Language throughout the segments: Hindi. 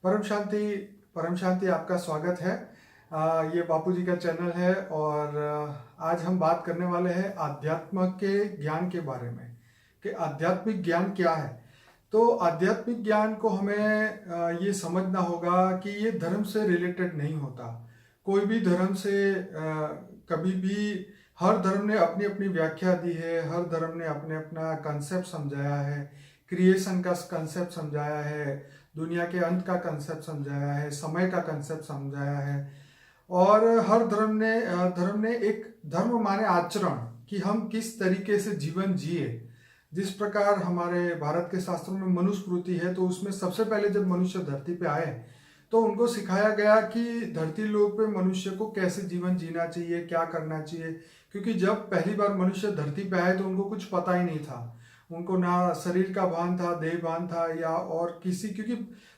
परम शांति आपका स्वागत है। ये बापू जी का चैनल है और आज हम बात करने वाले हैं आध्यात्म के ज्ञान के बारे में कि आध्यात्मिक ज्ञान क्या है। तो आध्यात्मिक ज्ञान को हमें ये समझना होगा कि ये धर्म से रिलेटेड नहीं होता। कोई भी धर्म से कभी भी हर धर्म ने अपनी अपनी व्याख्या दी है, हर धर्म ने अपने अपना कंसेप्ट समझाया है, क्रिएशन का कंसेप्ट समझाया है, दुनिया के अंत का कंसेप्ट समझाया है, समय का कंसेप्ट समझाया है। और हर धर्म ने एक धर्म माने आचरण कि हम किस तरीके से जीवन जिए। जिस प्रकार हमारे भारत के शास्त्रों में मनुस्मृति है, तो उसमें सबसे पहले जब मनुष्य धरती पे आए तो उनको सिखाया गया कि धरती लोक पे मनुष्य को कैसे जीवन जीना चाहिए, क्या करना चाहिए। क्योंकि जब पहली बार मनुष्य धरती पे आए तो उनको कुछ पता ही नहीं था। उनको ना शरीर का भान था, देह भान था या और किसी, क्योंकि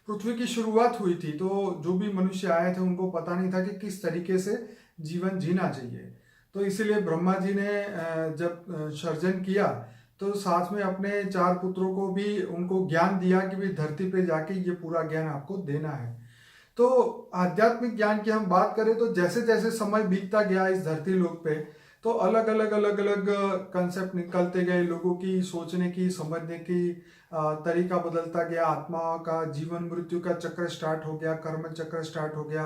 पृथ्वी की शुरुआत हुई थी तो जो भी मनुष्य आए थे उनको पता नहीं था कि किस तरीके से जीवन जीना चाहिए। तो इसीलिए ब्रह्मा जी ने जब सर्जन किया तो साथ में अपने चार पुत्रों को भी उनको ज्ञान दिया कि भाई धरती पे जाके ये पूरा ज्ञान आपको देना है। तो आध्यात्मिक ज्ञान की हम बात करें तो जैसे जैसे समय बीतता गया इस धरती लोक पे, तो अलग अलग कंसेप्ट निकलते गए, लोगों की सोचने की, समझने की तरीका बदलता गया, आत्मा का जीवन मृत्यु का चक्र स्टार्ट हो गया, कर्म चक्र स्टार्ट हो गया।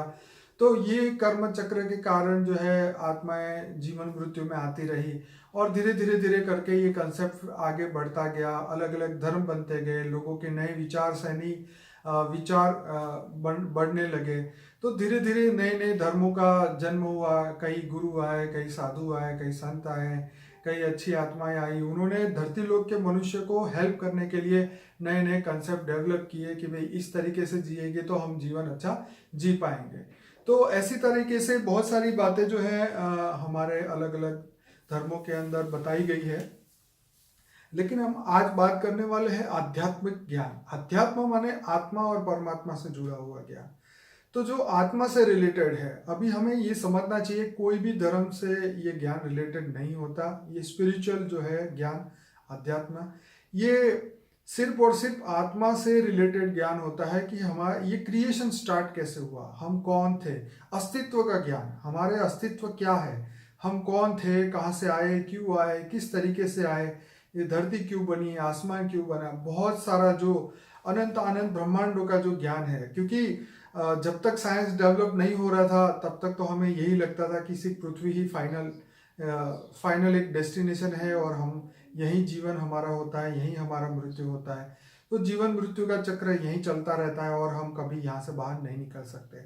तो ये कर्म चक्र के कारण जो है आत्माएं जीवन मृत्यु में आती रही और धीरे धीरे धीरे करके ये कंसेप्ट आगे बढ़ता गया, अलग अलग धर्म बनते गए, लोगों के नए विचार सैनी विचार बढ़ने लगे। तो धीरे धीरे नए नए धर्मों का जन्म हुआ, कई गुरु आए, कई साधु आए, कई संत आए, कई अच्छी आत्माएं आई। उन्होंने धरती लोक के मनुष्य को हेल्प करने के लिए नए नए कंसेप्ट डेवलप किए कि भाई इस तरीके से जिएंगे तो हम जीवन अच्छा जी पाएंगे। तो ऐसी तरीके से बहुत सारी बातें जो है हमारे अलग अलग धर्मों के अंदर बताई गई है। लेकिन हम आज बात करने वाले हैं आध्यात्मिक ज्ञान। अध्यात्म माने आत्मा और परमात्मा से जुड़ा हुआ ज्ञान। तो जो आत्मा से रिलेटेड है, अभी हमें ये समझना चाहिए कोई भी धर्म से ये ज्ञान रिलेटेड नहीं होता। ये स्पिरिचुअल जो है ज्ञान, अध्यात्म, ये सिर्फ और सिर्फ आत्मा से रिलेटेड ज्ञान होता है कि हमारा ये क्रिएशन स्टार्ट कैसे हुआ, हम कौन थे, अस्तित्व का ज्ञान, हमारे अस्तित्व क्या है, हम कौन थे, कहाँ से आए, क्यों आए, किस तरीके से आए, ये धरती क्यों बनी, आसमान क्यों बना, बहुत सारा जो अनंत अनंत ब्रह्मांडों का जो ज्ञान है। क्योंकि जब तक साइंस डेवलप नहीं हो रहा था तब तक तो हमें यही लगता था कि सिर्फ पृथ्वी ही फाइनल एक डेस्टिनेशन है और हम यही जीवन हमारा होता है, यही हमारा मृत्यु होता है। तो जीवन मृत्यु का चक्र यही चलता रहता है और हम कभी यहाँ से बाहर नहीं निकल सकते।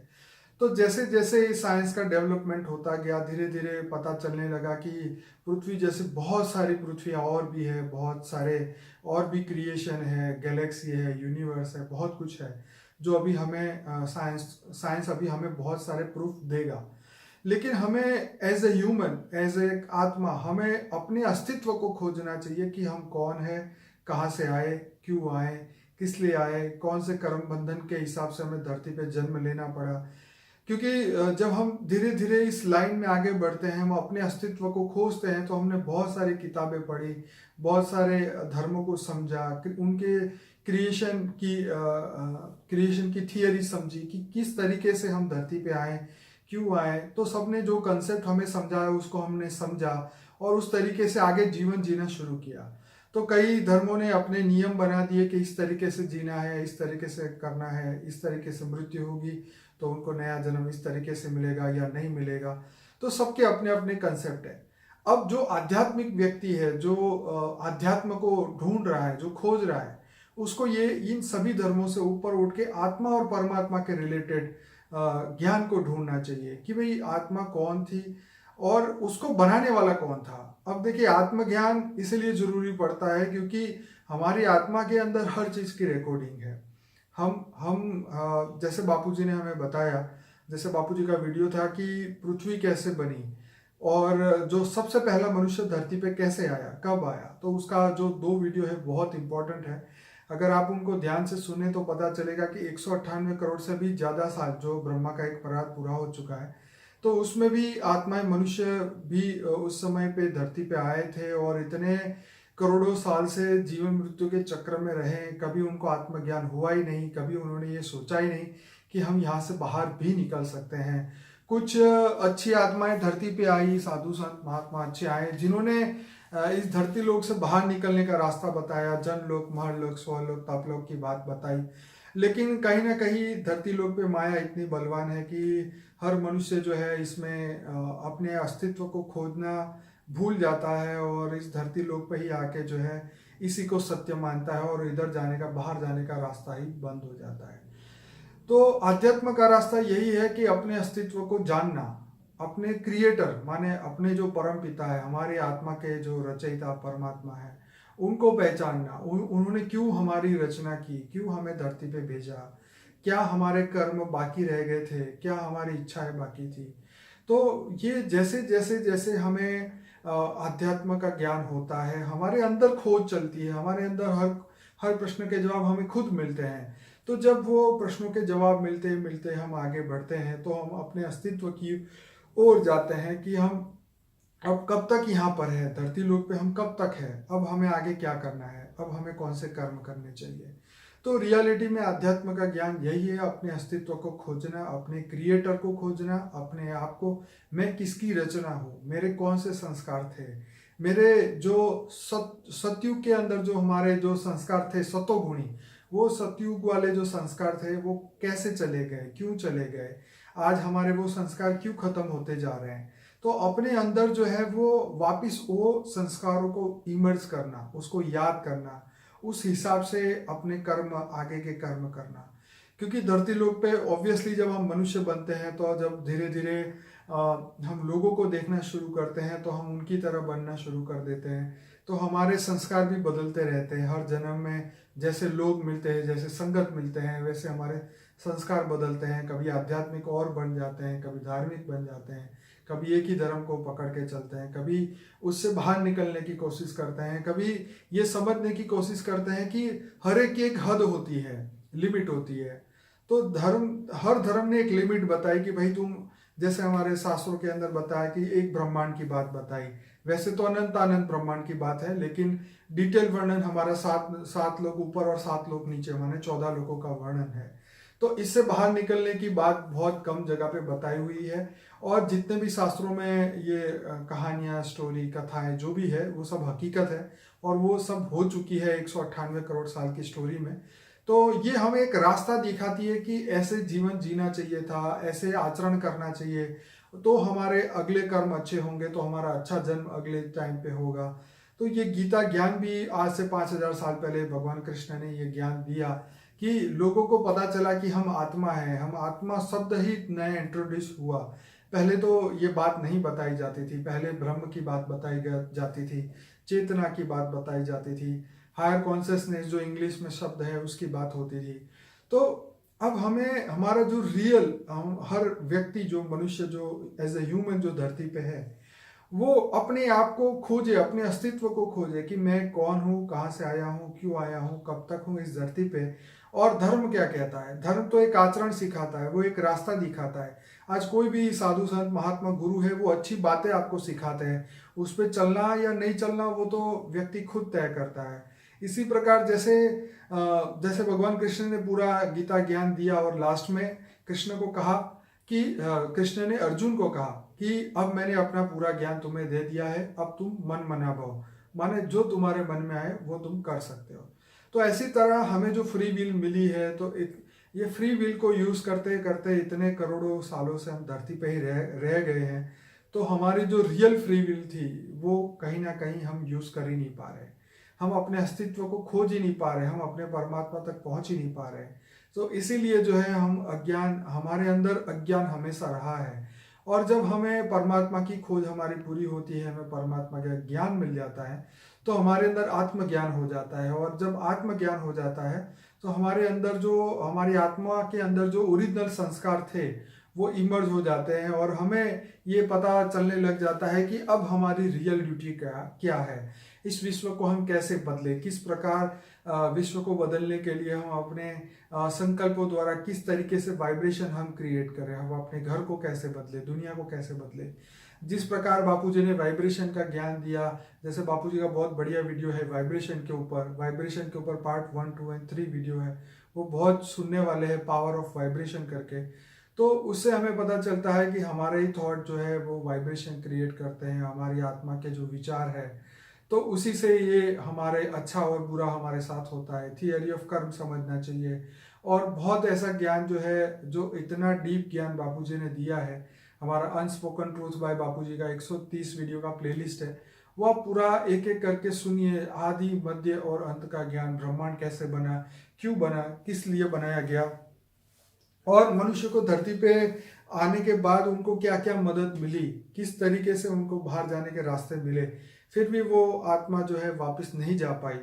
तो जैसे जैसे साइंस का डेवलपमेंट होता गया, धीरे धीरे पता चलने लगा कि पृथ्वी जैसे बहुत सारी पृथ्वियाँ और भी है, बहुत सारे और भी क्रिएशन है, गैलेक्सी है, यूनिवर्स है, बहुत कुछ है जो अभी हमें साइंस अभी हमें बहुत सारे प्रूफ देगा। लेकिन हमें as a human, as a atma, हमें अपने अस्तित्व को खोजना चाहिए कि हम कौन है, कहाँ से आए, क्यों आए, किस लिए आए, कौन से कर्म बंधन के हिसाब से हमें धरती पे जन्म लेना पड़ा। क्योंकि जब हम धीरे धीरे इस लाइन में आगे बढ़ते हैं, हम अपने अस्तित्व को खोजते हैं, तो हमने बहुत सारी किताबें पढ़ी, बहुत सारे धर्मों को समझा, उनके क्रिएशन की थियरी समझी कि किस तरीके से हम धरती पे आए, क्यों आए। तो सबने जो कंसेप्ट हमें समझाया उसको हमने समझा और उस तरीके से आगे जीवन जीना शुरू किया। तो कई धर्मों ने अपने नियम बना दिए कि इस तरीके से जीना है, इस तरीके से करना है, इस तरीके से मृत्यु होगी तो उनको नया जन्म इस तरीके से मिलेगा या नहीं मिलेगा। तो सबके अपने अपने कंसेप्ट है। अब जो आध्यात्मिक व्यक्ति है, जो अध्यात्म को ढूंढ रहा है, जो खोज रहा है, उसको ये इन सभी धर्मों से ऊपर उठ के आत्मा और परमात्मा के रिलेटेड ज्ञान को ढूंढना चाहिए कि भाई आत्मा कौन थी और उसको बनाने वाला कौन था। अब देखिए, आत्मज्ञान इसलिए जरूरी पड़ता है क्योंकि हमारी आत्मा के अंदर हर चीज की रिकॉर्डिंग है। हम जैसे बापूजी ने हमें बताया, जैसे बापूजी का वीडियो था कि पृथ्वी कैसे बनी और जो सबसे पहला मनुष्य धरती पे कैसे आया, कब आया, तो उसका जो 2 वीडियो है बहुत इंपॉर्टेंट है। अगर आप उनको ध्यान से सुने तो पता चलेगा कि 198 करोड़ से भी ज़्यादा साल जो ब्रह्मा का एक परात पूरा हो चुका है, तो उसमें भी आत्माएं, मनुष्य भी उस समय पे धरती पे आए थे और इतने करोड़ों साल से जीवन मृत्यु के चक्र में रहे, कभी उनको आत्मज्ञान हुआ ही नहीं, कभी उन्होंने ये सोचा ही नहीं कि हम यहाँ से बाहर भी निकल सकते हैं। कुछ अच्छी आत्माएं धरती पे आई, साधु संत महात्मा अच्छे आए, जिन्होंने इस धरती लोक से बाहर निकलने का रास्ता बताया, जन लोक, महलोक, स्वलोक, तपलोक की बात बताई। लेकिन कहीं ना कहीं धरती लोक पे माया इतनी बलवान है कि हर मनुष्य जो है इसमें अपने अस्तित्व को खोजना भूल जाता है और इस धरती लोक पे ही आके जो है इसी को सत्य मानता है और इधर जाने का, बाहर जाने का रास्ता ही बंद हो जाता है। तो अध्यात्म का रास्ता यही है कि अपने अस्तित्व को जानना, अपने क्रिएटर माने अपने जो परम पिता है, हमारी आत्मा के जो रचयिता परमात्मा है, उनको पहचानना। उन्होंने क्यों हमारी रचना की, क्यों हमें धरती पे भेजा, क्या हमारे कर्म बाकी रह गए थे, क्या हमारी इच्छाएं बाकी थी। तो ये जैसे जैसे जैसे हमें अध्यात्म का ज्ञान होता है, हमारे अंदर खोज चलती है, हमारे अंदर हर हर प्रश्न के जवाब हमें खुद मिलते हैं। तो जब वो प्रश्नों के जवाब मिलते मिलते हम आगे बढ़ते हैं तो हम अपने अस्तित्व की ओर जाते हैं कि हम अब कब तक यहाँ पर है, धरती लोक पे हम कब तक है, अब हमें आगे क्या करना है, अब हमें कौन से कर्म करने चाहिए। तो रियलिटी में अध्यात्म का ज्ञान यही है, अपने अस्तित्व को खोजना, अपने क्रिएटर को खोजना, अपने आप को, मैं किसकी रचना हूँ, मेरे कौन से संस्कार थे, मेरे जो सतयुग के अंदर जो हमारे जो संस्कार थे सतोगुणी, वो सतयुग वाले जो संस्कार थे वो कैसे चले गए, क्यों चले गए, आज हमारे वो संस्कार क्यों खत्म होते जा रहे हैं। तो अपने अंदर जो है वो वापिस वो संस्कारों को इमर्ज करना, उसको याद करना, उस हिसाब से अपने कर्म, आगे के कर्म करना। क्योंकि धरती लोक पे ऑब्वियसली जब हम मनुष्य बनते हैं तो जब धीरे धीरे हम लोगों को देखना शुरू करते हैं तो हम उनकी तरह बनना शुरू कर देते हैं। तो हमारे संस्कार भी बदलते रहते हैं, हर जन्म में जैसे लोग मिलते हैं, जैसे संगत मिलते हैं, वैसे हमारे संस्कार बदलते हैं। कभी आध्यात्मिक और बन जाते हैं, कभी धार्मिक बन जाते हैं, कभी एक ही धर्म को पकड़ के चलते हैं, कभी उससे बाहर निकलने की कोशिश करते हैं, कभी ये समझने की कोशिश करते हैं कि हर एक हद होती है, लिमिट होती है। तो हर धर्म ने एक लिमिट बताई कि भाई तुम, जैसे हमारे शास्त्रों के अंदर बताया कि एक ब्रह्मांड की बात बताई, वैसे तो अनंत अनंत ब्रह्मांड की बात है, लेकिन डिटेल वर्णन हमारा सात लोग ऊपर और 7 लोग नीचे, माने 14 लोगों का वर्णन है। तो इससे बाहर निकलने की बात बहुत कम जगह पे बताई हुई है। और जितने भी शास्त्रों में ये कहानियां, स्टोरी, कथाएं जो भी है वो सब हकीकत है और वो सब हो चुकी है 198 करोड़ साल की स्टोरी में। तो ये हमें एक रास्ता दिखाती है कि ऐसे जीवन जीना चाहिए था, ऐसे आचरण करना चाहिए, तो हमारे अगले कर्म अच्छे होंगे, तो हमारा अच्छा जन्म अगले टाइम पे होगा। तो ये गीता ज्ञान भी आज से 5000 साल पहले भगवान कृष्ण ने ये ज्ञान दिया कि लोगों को पता चला कि हम आत्मा हैं। हम आत्मा शब्द ही नया इंट्रोड्यूस हुआ, पहले तो ये बात नहीं बताई जाती थी। पहले ब्रह्म की बात बताई जाती थी, चेतना की बात बताई जाती थी, हायर कॉन्शियसनेस जो इंग्लिश में शब्द है उसकी बात होती थी। तो अब हमें हमारा जो रियल, हम हर व्यक्ति जो मनुष्य जो एज ए ह्यूमन जो धरती पे है, वो अपने आप को खोजे, अपने अस्तित्व को खोजे कि मैं कौन हूँ, कहाँ से आया हूँ, क्यों आया हूँ, कब तक हूँ इस धरती पे। और धर्म क्या कहता है? धर्म तो एक आचरण सिखाता है, वो एक रास्ता दिखाता है। आज कोई भी साधु संत महात्मा गुरु है, वो अच्छी बातें आपको सिखाते हैं, उस पर चलना या नहीं चलना वो तो व्यक्ति खुद तय करता है। इसी प्रकार जैसे भगवान कृष्ण ने पूरा गीता ज्ञान दिया और लास्ट में कृष्ण को कहा कि कृष्ण ने अर्जुन को कहा कि अब मैंने अपना पूरा ज्ञान तुम्हें दे दिया है, अब तुम मन मना भव, माने जो तुम्हारे मन में आए वो तुम कर सकते हो। तो ऐसी तरह हमें जो फ्री विल मिली है, तो ये फ्री विल को यूज करते करते इतने करोड़ों सालों से हम धरती पे ही रह गए हैं। तो हमारी जो रियल फ्री विल थी वो कहीं ना कहीं हम यूज कर ही नहीं पा रहे, हम अपने अस्तित्व को खोज ही नहीं पा रहे, हम अपने परमात्मा तक पहुंच ही नहीं पा रहे। तो इसीलिए जो है हम अज्ञान, हमारे अंदर अज्ञान हमेशा रहा है। और जब हमें परमात्मा की खोज हमारी पूरी होती है, हमें परमात्मा का ज्ञान मिल जाता है, तो हमारे अंदर आत्मज्ञान हो जाता है। और जब आत्मज्ञान हो जाता है तो हमारे अंदर जो, हमारी आत्मा के अंदर जो ओरिजिनल संस्कार थे वो इमर्ज हो जाते हैं और हमें ये पता चलने लग जाता है कि अब हमारी रियल ड्यूटी क्या है, इस विश्व को हम कैसे बदले, किस प्रकार विश्व को बदलने के लिए हम अपने संकल्पों द्वारा किस तरीके से वाइब्रेशन हम क्रिएट करें, हम अपने घर को कैसे बदले, दुनिया को कैसे बदले। जिस प्रकार बापूजी ने वाइब्रेशन का ज्ञान दिया, जैसे बापूजी का बहुत बढ़िया वीडियो है वाइब्रेशन के ऊपर पार्ट 1, 2 एंड 3 वीडियो है, वो बहुत सुनने वाले हैं, पावर ऑफ वाइब्रेशन करके। तो उससे हमें पता चलता है कि हमारे ही थॉट जो है वो वाइब्रेशन क्रिएट करते हैं, हमारी आत्मा के जो विचार है, तो उसी से ये हमारे अच्छा और बुरा हमारे साथ होता है। थियरी ऑफ कर्म समझना चाहिए। और बहुत ऐसा ज्ञान जो है, जो इतना डीप ज्ञान बापूजी ने दिया है, हमारा अनस्पोकन ट्रूथ बाय बापूजी का 130 वीडियो का प्लेलिस्ट है, वो आप पूरा एक एक करके सुनिए। आदि मध्य और अंत का ज्ञान, ब्रह्मांड कैसे बना, क्यों बना, किस लिए बनाया गया, और मनुष्य को धरती पे आने के बाद उनको क्या क्या मदद मिली, किस तरीके से उनको बाहर जाने के रास्ते मिले, फिर भी वो आत्मा जो है वापस नहीं जा पाई,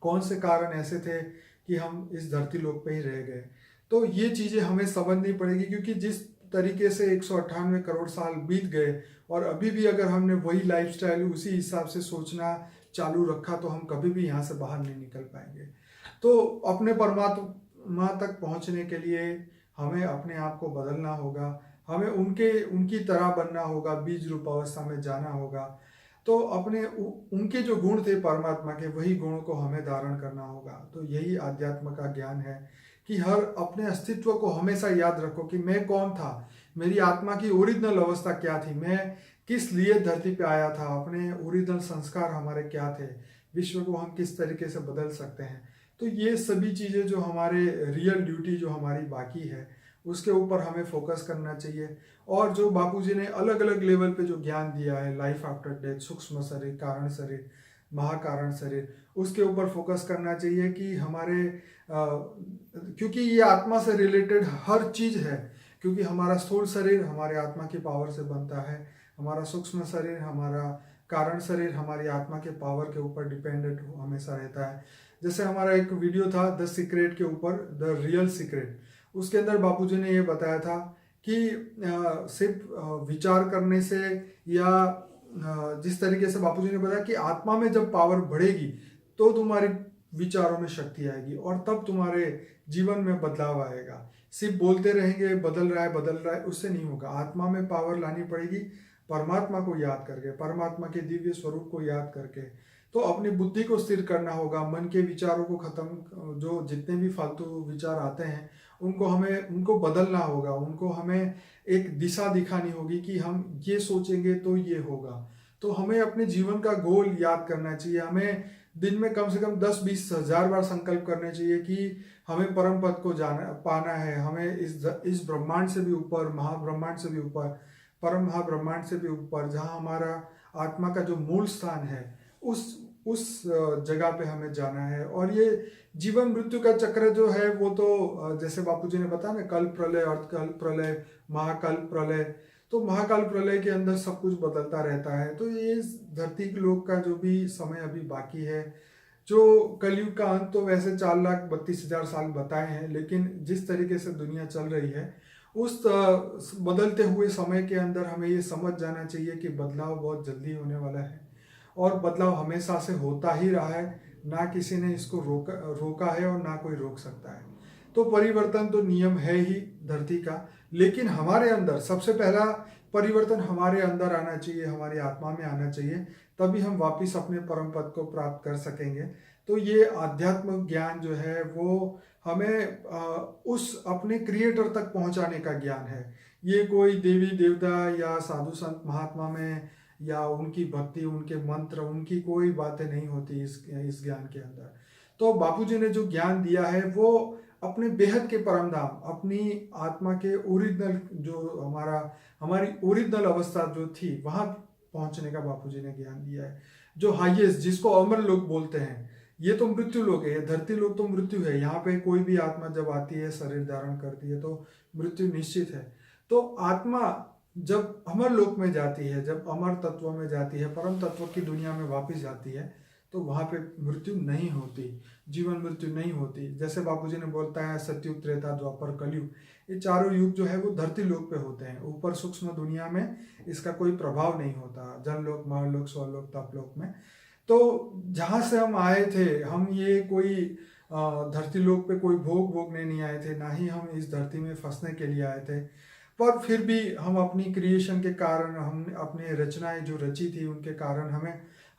कौन से कारण ऐसे थे कि हम इस धरती लोक पे ही रह गए। तो ये चीजें हमें समझनी पड़ेगी, क्योंकि जिस तरीके से 198 करोड़ साल बीत गए और अभी भी अगर हमने वही लाइफस्टाइल उसी हिसाब से सोचना चालू रखा तो हम कभी भी यहाँ से बाहर नहीं निकल पाएंगे। तो अपने परमात्मा तक पहुँचने के लिए हमें अपने आप को बदलना होगा, हमें उनकी तरह बनना होगा, बीज रूप अवस्था में जाना होगा। तो अपने उनके जो गुण थे परमात्मा के, वही गुणों को हमें धारण करना होगा। तो यही आध्यात्म का ज्ञान है कि हर अपने अस्तित्व को हमेशा याद रखो कि मैं कौन था, मेरी आत्मा की ओरिजिनल अवस्था क्या थी, मैं किस लिए धरती पे आया था, अपने ओरिजिनल संस्कार हमारे क्या थे, विश्व को हम किस तरीके से बदल सकते हैं। तो ये सभी चीज़ें जो हमारे रियल ड्यूटी जो हमारी बाकी है, उसके ऊपर हमें फोकस करना चाहिए। और जो बापूजी ने अलग अलग लेवल पे जो ज्ञान दिया है, लाइफ आफ्टर डेथ, सूक्ष्म शरीर, कारण शरीर, महाकारण शरीर, उसके ऊपर फोकस करना चाहिए कि हमारे क्योंकि ये आत्मा से रिलेटेड हर चीज है। क्योंकि हमारा स्थूल शरीर हमारे आत्मा की पावर से बनता है, हमारा सूक्ष्म शरीर, हमारा कारण शरीर हमारी आत्मा के पावर के ऊपर डिपेंडेंट हमेशा रहता है। जैसे हमारा एक वीडियो था द सीक्रेट के ऊपर, द रियल सीक्रेट, उसके अंदर बापूजी ने ये बताया था कि सिर्फ विचार करने से या जिस तरीके से बापूजी ने बताया कि आत्मा में जब पावर बढ़ेगी तो तुम्हारी विचारों में शक्ति आएगी और तब तुम्हारे जीवन में बदलाव आएगा। सिर्फ बोलते रहेंगे बदल रहा है, उससे नहीं होगा। आत्मा में पावर लानी पड़ेगी, परमात्मा को याद करके, परमात्मा के दिव्य स्वरूप को याद करके। तो अपनी बुद्धि को स्थिर करना होगा, मन के विचारों को खत्म, जो जितने भी फालतू विचार आते हैं उनको बदलना होगा, उनको हमें एक दिशा दिखानी होगी कि हम ये सोचेंगे तो ये होगा। तो हमें अपने जीवन का गोल याद करना चाहिए। हमें दिन में कम से कम 10-20 हजार बार संकल्प करने चाहिए कि हमें परम पद को पाना है, हमें इस ब्रह्मांड से भी ऊपर, महाब्रह्मांड से भी ऊपर, परम महाब्रह्मांड से भी ऊपर, जहाँ हमारा आत्मा का जो मूल स्थान है, उस जगह पे हमें जाना है। और ये जीवन मृत्यु का चक्र जो है वो तो जैसे बापूजी ने बताया ना, कल्प प्रलय, अर्धकल्प प्रलय, महाकल्प प्रलय, तो महाकाल प्रलय के अंदर सब कुछ बदलता रहता है। तो ये धरती के लोग का जो भी समय अभी बाकी है, जो कलयुग का अंत तो वैसे 4,32,000 साल बताए हैं, लेकिन जिस तरीके से दुनिया चल रही है उस बदलते हुए समय के अंदर हमें ये समझ जाना चाहिए कि बदलाव बहुत जल्दी होने वाला है और बदलाव हमेशा से होता ही रहा है, ना किसी ने इसको रोका है और ना कोई रोक सकता है। तो परिवर्तन तो नियम है ही धरती का, लेकिन हमारे अंदर सबसे पहला परिवर्तन हमारे अंदर आना चाहिए, हमारी आत्मा में आना चाहिए, तभी हम वापस अपने परम पद को प्राप्त कर सकेंगे। तो ये आध्यात्मिक ज्ञान जो है वो हमें उस अपने क्रिएटर तक पहुंचाने का ज्ञान है। ये कोई देवी देवता या साधु संत महात्मा में या उनकी भक्ति, उनके मंत्र, उनकी कोई बातें नहीं होती इस ज्ञान के अंदर। तो बापूजी ने जो ज्ञान दिया है वो अपने बेहद के परम धाम, अपनी आत्मा के ओरिजिनल, जो हमारी ओरिजिनल अवस्था जो थी वहां पहुंचने का बापूजी ने ज्ञान दिया है। जो हाईएस्ट, जिसको अमर लोग बोलते हैं, ये तो मृत्यु लोग है, धरती लोग तो मृत्यु है। यहाँ पे कोई भी आत्मा जब आती है, शरीर धारण करती है, तो मृत्यु निश्चित है। तो आत्मा जब अमर लोक में जाती है, जब अमर तत्व में जाती है, परम तत्व की दुनिया में वापस जाती है, तो वहां पे मृत्यु नहीं होती, जीवन मृत्यु नहीं होती। जैसे बापूजी ने बोलता है सतयुग, त्रेता, द्वापर, कलयुग, ये चारों युग जो है वो धरती लोक पे होते हैं। ऊपर सूक्ष्म दुनिया में इसका कोई प्रभाव नहीं होता, जनलोक, महालोक, स्वलोक, तपलोक में। तो जहाँ से हम आए थे, हम ये कोई धरती लोक पे कोई भोग भोगने नहीं आए थे, ना ही हम इस धरती में फंसने के लिए आए थे। पर फिर भी हम अपनी क्रिएशन के कारण, हम अपने रचनाएं जो रची थी उनके कारण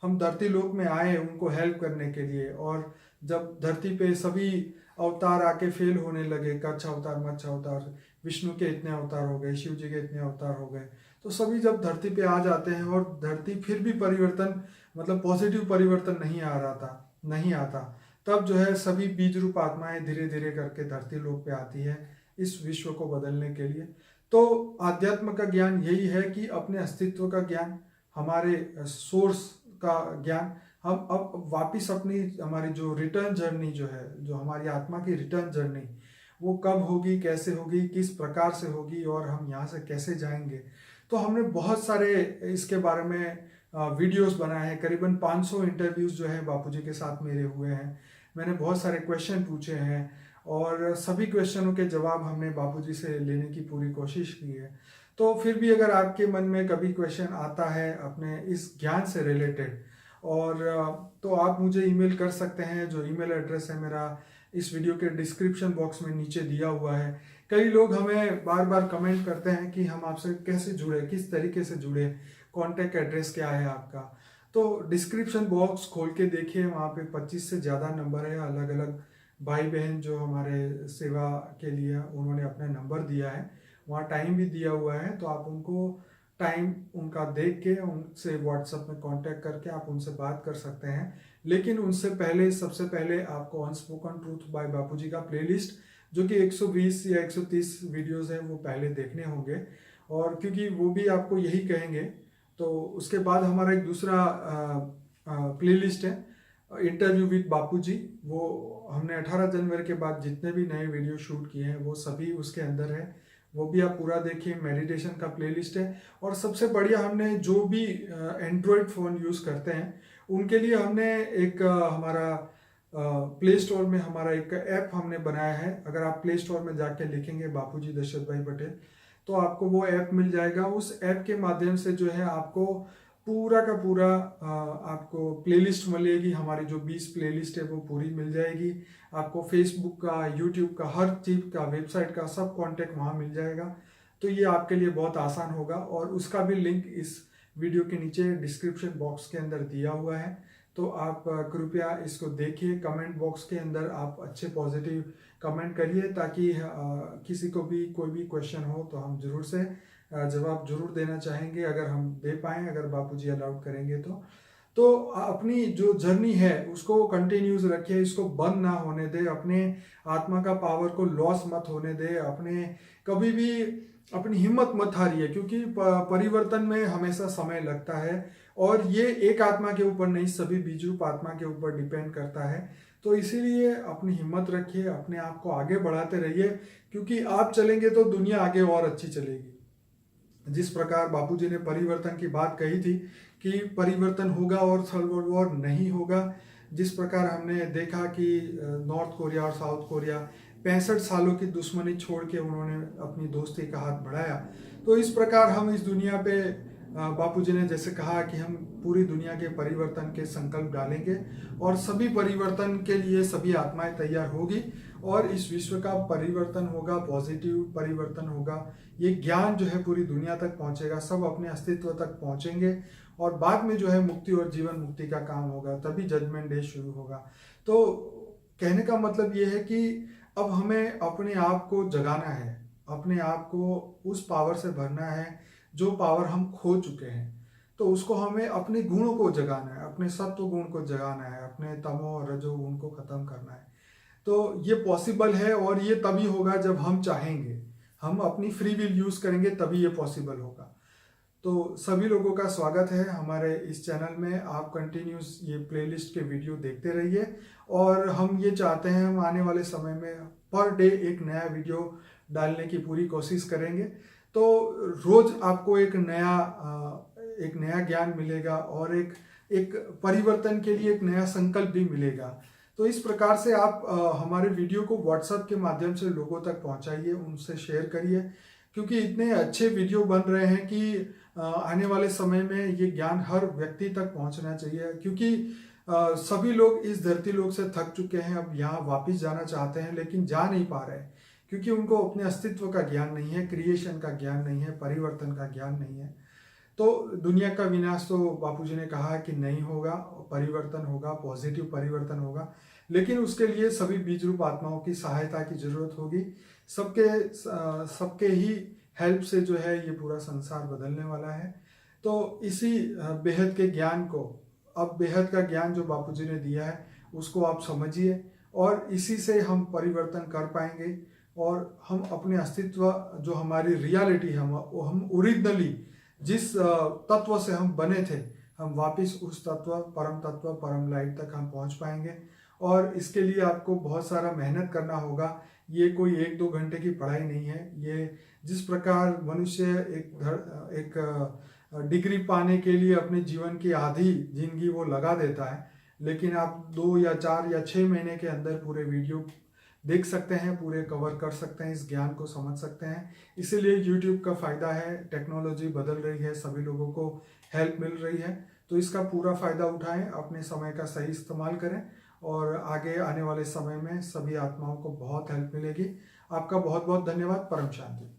हम धरती लोक में आए उनको हेल्प करने के लिए। और जब धरती पे सभी अवतार आके फेल होने लगे, कच्छ अवतार, मत्स्य अवतार, विष्णु के इतने अवतार हो गए, शिव जी के इतने अवतार हो गए, तो सभी जब धरती पे आ जाते हैं और धरती फिर भी परिवर्तन, मतलब पॉजिटिव परिवर्तन नहीं आता, तब जो है सभी बीज रूप आत्माएं धीरे धीरे करके धरती लोक पे आती है इस विश्व को बदलने के लिए। तो अध्यात्म का ज्ञान यही है कि अपने अस्तित्व का ज्ञान, हमारे सोर्स का ज्ञान, हम अब वापिस अपनी हमारी जो रिटर्न जर्नी जो है, जो हमारी आत्मा की रिटर्न जर्नी, वो कब होगी, कैसे होगी, किस प्रकार से होगी और हम यहाँ से कैसे जाएंगे। तो हमने बहुत सारे इसके बारे में वीडियोस बनाए हैं। करीबन 500 इंटरव्यूज जो है बापूजी के साथ मेरे हुए हैं। मैंने बहुत सारे क्वेश्चन पूछे हैं और सभी क्वेश्चनों के जवाब हमने बापूजी से लेने की पूरी कोशिश की है। तो फिर भी अगर आपके मन में कभी क्वेश्चन आता है अपने इस ज्ञान से रिलेटेड, और तो आप मुझे ईमेल कर सकते हैं। जो ईमेल एड्रेस है मेरा इस वीडियो के डिस्क्रिप्शन बॉक्स में नीचे दिया हुआ है। कई लोग हमें बार बार कमेंट करते हैं कि हम आपसे कैसे जुड़े, किस तरीके से जुड़े, कॉन्टैक्ट एड्रेस क्या है आपका। तो डिस्क्रिप्शन बॉक्स खोल के देखिए, वहाँ पे 25 से ज़्यादा नंबर है। अलग अलग भाई बहन जो हमारे सेवा के लिए उन्होंने अपना नंबर दिया है, वहाँ टाइम भी दिया हुआ है। तो आप उनको टाइम उनका देख के उनसे व्हाट्सएप में कांटेक्ट करके आप उनसे बात कर सकते हैं। लेकिन उनसे पहले, सबसे पहले आपको अनस्पोकन ट्रूथ बाय बापूजी का प्लेलिस्ट, जो कि 120 या 130 वीडियोस हैं, वो पहले देखने होंगे। और क्योंकि वो भी आपको यही कहेंगे, तो उसके बाद हमारा एक दूसरा प्लेलिस्ट है, इंटरव्यू विद बापूजी। वो हमने 18 जनवरी के बाद जितने भी नए वीडियो शूट किए हैं वो सभी उसके अंदर है, वो भी आप पूरा देखिए। मेडिटेशन का प्लेलिस्ट है। और सबसे बढ़िया, हमने जो भी एंड्रॉयड फ़ोन यूज़ करते हैं उनके लिए हमने एक हमारा प्ले स्टोर में हमारा एक ऐप हमने बनाया है। अगर आप प्ले स्टोर में जाके लिखेंगे बापूजी दशरथ भाई पटेल, तो आपको वो ऐप मिल जाएगा। उस ऐप के माध्यम से जो है आपको पूरा का पूरा आपको प्लेलिस्ट मिलेगी। हमारी जो 20 प्लेलिस्ट है वो पूरी मिल जाएगी आपको। फेसबुक का, यूट्यूब का, हर चीज़ का, वेबसाइट का सब कॉन्टेक्ट वहाँ मिल जाएगा। तो ये आपके लिए बहुत आसान होगा। और उसका भी लिंक इस वीडियो के नीचे डिस्क्रिप्शन बॉक्स के अंदर दिया हुआ है। तो आप कृपया इसको देखिए। कमेंट बॉक्स के अंदर आप अच्छे पॉजिटिव कमेंट करिए, ताकि किसी को भी कोई भी क्वेश्चन हो तो हम जरूर से जवाब जरूर देना चाहेंगे, अगर हम दे पाएँ, अगर बापूजी अलाउड करेंगे तो अपनी जो जर्नी है उसको कंटिन्यूस रखिए, इसको बंद ना होने दे, अपने आत्मा का पावर को लॉस मत होने दे, अपने कभी भी अपनी हिम्मत मत हारिए, क्योंकि परिवर्तन में हमेशा समय लगता है। और ये एक आत्मा के ऊपर नहीं, सभी बीजरूप आत्मा के ऊपर डिपेंड करता है। तो इसीलिए अपनी हिम्मत रखिए, अपने आप को आगे बढ़ाते रहिए, क्योंकि आप चलेंगे तो दुनिया आगे और अच्छी चलेगी। जिस प्रकार बापूजी ने परिवर्तन की बात कही थी कि परिवर्तन होगा और थर्ड वर्ल्ड वॉर नहीं होगा, जिस प्रकार हमने देखा कि नॉर्थ कोरिया और साउथ कोरिया 65 सालों की दुश्मनी छोड़ के उन्होंने अपनी दोस्ती का हाथ बढ़ाया, तो इस प्रकार हम इस दुनिया पे बापूजी ने जैसे कहा कि हम पूरी दुनिया के परिवर्तन के संकल्प डालेंगे और सभी परिवर्तन के लिए सभी आत्माएं तैयार होगी और इस विश्व का परिवर्तन होगा, पॉजिटिव परिवर्तन होगा। ये ज्ञान जो है पूरी दुनिया तक पहुंचेगा, सब अपने अस्तित्व तक पहुंचेंगे और बाद में जो है मुक्ति और जीवन मुक्ति का काम होगा, तभी जजमेंट डे शुरू होगा। तो कहने का मतलब ये है कि अब हमें अपने आप को जगाना है, अपने आप को उस पावर से भरना है जो पावर हम खो चुके हैं। तो उसको हमें अपने गुणों को जगाना है, अपने सत्व गुण को जगाना है, अपने तमो और रजो गुण को खत्म करना है। तो ये पॉसिबल है और ये तभी होगा जब हम चाहेंगे, हम अपनी फ्री विल यूज करेंगे, तभी ये पॉसिबल होगा। तो सभी लोगों का स्वागत है हमारे इस चैनल में। आप कंटिन्यूस ये प्लेलिस्ट के वीडियो देखते रहिए और हम ये चाहते हैं हम आने वाले समय में पर डे एक नया वीडियो डालने की पूरी कोशिश करेंगे। तो रोज आपको एक नया ज्ञान मिलेगा और एक परिवर्तन के लिए एक नया संकल्प भी मिलेगा। तो इस प्रकार से आप हमारे वीडियो को व्हाट्सएप के माध्यम से लोगों तक पहुंचाइए, उनसे शेयर करिए, क्योंकि इतने अच्छे वीडियो बन रहे हैं कि आने वाले समय में ये ज्ञान हर व्यक्ति तक पहुंचना चाहिए। क्योंकि सभी लोग इस धरती लोक से थक चुके हैं, अब यहाँ वापस जाना चाहते हैं लेकिन जा नहीं पा रहे हैं, क्योंकि उनको अपने अस्तित्व का ज्ञान नहीं है, क्रिएशन का ज्ञान नहीं है, परिवर्तन का ज्ञान नहीं है। तो दुनिया का विनाश तो बापूजी ने कहा है कि नहीं होगा, परिवर्तन होगा, पॉजिटिव परिवर्तन होगा, लेकिन उसके लिए सभी बीज रूप आत्माओं की सहायता की जरूरत होगी। सबके ही हेल्प से जो है ये पूरा संसार बदलने वाला है। तो इसी बेहद के ज्ञान को, अब बेहद का ज्ञान जो बापूजी ने दिया है उसको आप समझिए, और इसी से हम परिवर्तन कर पाएंगे, और हम अपने अस्तित्व, जो हमारी रियलिटी है, वो हम ओरिजिनली जिस तत्व से हम बने थे, हम वापस उस तत्व, परम लाइट तक हम पहुंच पाएंगे। और इसके लिए आपको बहुत सारा मेहनत करना होगा। ये कोई 1-2 घंटे की पढ़ाई नहीं है। ये जिस प्रकार मनुष्य एक डिग्री पाने के लिए अपने जीवन की आधी जिंदगी वो लगा देता है, लेकिन आप 2 या 4 या 6 महीने के अंदर पूरे वीडियो देख सकते हैं, पूरे कवर कर सकते हैं, इस ज्ञान को समझ सकते हैं। इसीलिए YouTube का फ़ायदा है। टेक्नोलॉजी बदल रही है, सभी लोगों को हेल्प मिल रही है, तो इसका पूरा फ़ायदा उठाएं, अपने समय का सही इस्तेमाल करें, और आगे आने वाले समय में सभी आत्माओं को बहुत हेल्प मिलेगी। आपका बहुत बहुत धन्यवाद। परम शांति।